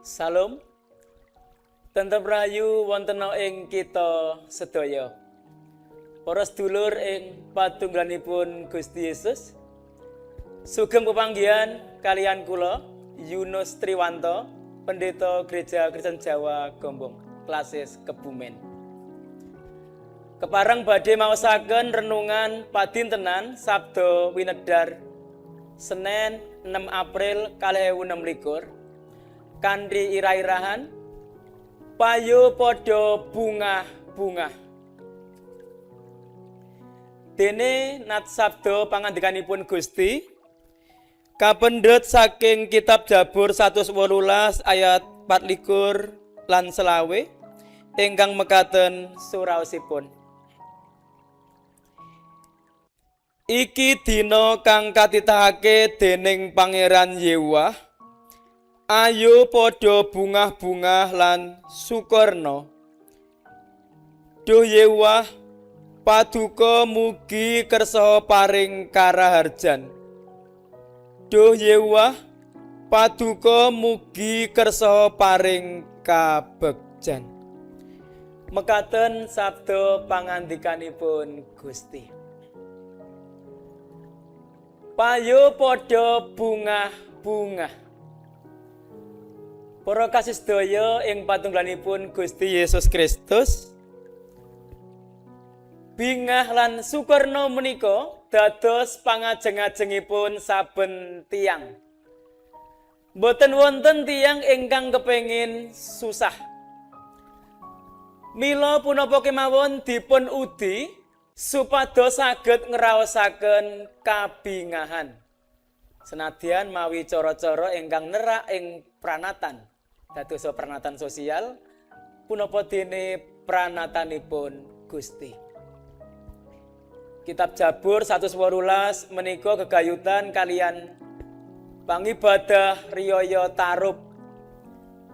Salam. Tetep rayu wonten ing kita sedaya. Para sedulur ing patunggalanipun Gusti Yesus. Sugeng pepanggihan kalian kula Yunus Triwanto, Pendeta Gereja Kristen Jawa Gombong, Klasis Kebumen. Kepareng badhe maosaken renungan padintenan Sabda Winedar Senin 6 April 2026 kanthi irah-irahan payu padha bungah-bungah. Dene nat sabda pangandikanipun Gusti kapendhet saking kitab Jabur 118 ayat 24 lan selawe ingkang mekaten suraosipun. Iki dina kang katitahake dening Pangeran Yewah. Ayo padha bungah-bungah lan sukurna. Duh Yewah, paduka mugi kersa paring karaharjan. Duh Yewah, paduka mugi kersa paring kabegjan. Mekaten sabda pangandikanipun Gusti. Payo padha bungah-bungah. Para kasih sedaya ing patunggalanipun Gusti Yesus Kristus. Bingah lan sukurna menika dados pangajeng-ajengipun saben tiyang. Boten wonten tiyang ingkang kepengin susah. Mila punapa kemawon dipun udi supados saged ngraosaken kabingahan. Senadyan mawi cara-cara ingkang nerak ing pranatan. Dados pranatan sosial punapa dene pranatanipun Gusti. Kitab Jabur 118 menika gegayutan kalian pangibadah riyaya tarub.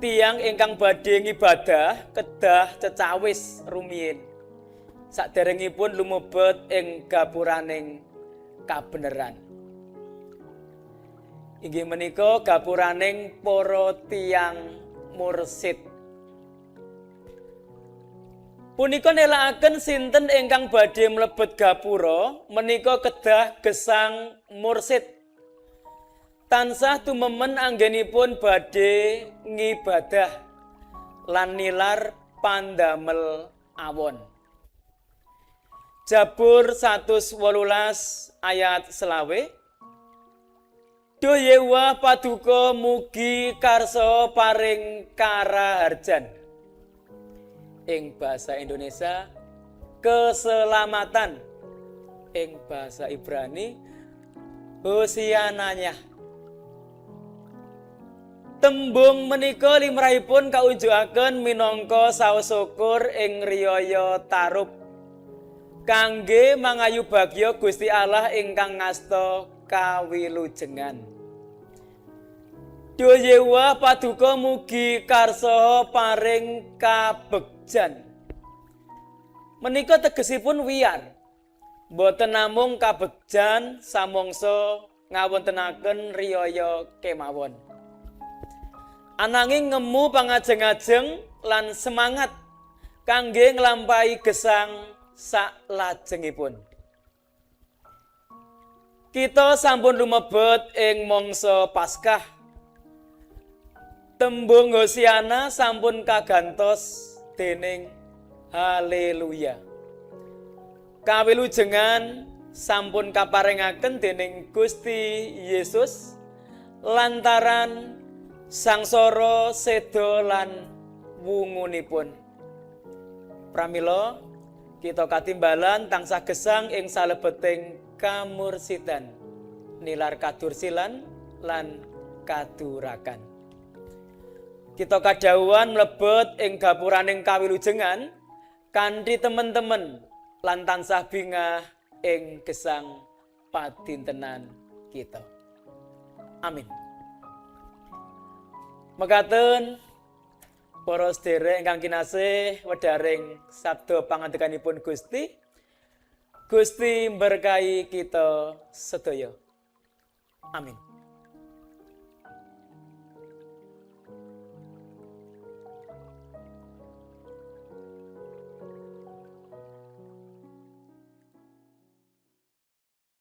Tiyang ingkang badhe ngibadah kedah cecawis rumiyin. Saderengipun lumebet ing gapuraning kabeneran. Inggih menika gapuraning para tiyang mursid. Punika nelakaken sinten ingkang badhe mlebet gapura menika kedah gesang mursid. Tansah tumemen anggenipun badhe ngibadah lan nilar pandamel awon. Jabur 118 ayat selawe. Duh Yewah paduka mugi karsa paring karaharjan. Ing basa Indonesia keselamatan. Ing basa Ibrani hosiananya. Tembung menika limrahipun kaunjukaken minangka saos syukur ing riyaya tarub kangge mangayu bagya Gusti Allah ingkang ngasta kawilujengan. Duh Yewah paduka mugi karsa paring kabegjan. Menika tegesipun wiyar. Boten namung kabegjan samangsa ngawontenaken riyaya kemawon. Ananging ngemu pangajeng-ajeng lan semangat kangge nglampahi gesang saklajengipun. Kita sampun lumebet ing mangsa Paskah. Tembung hosiana sampun kagantos dening haleluya. Kawilujengan sampun kaparingaken dening Gusti Yesus lantaran sangsara seda lan wungunipun. Pramila kita katimbalan tansah gesang ing salebeting kamursidan, nilar kadursilan lan kadurakan. Kita kadhawuhan mlebet ing gapuraning kawilujengan kanthi temen-temen lan tansah bingah ing gesang padintenan kita. Amin. Mekaten para sedherek ingkang kinasih wedharing sabda pangandikanipun Gusti. Gusti berkahi kita sedaya. Amin.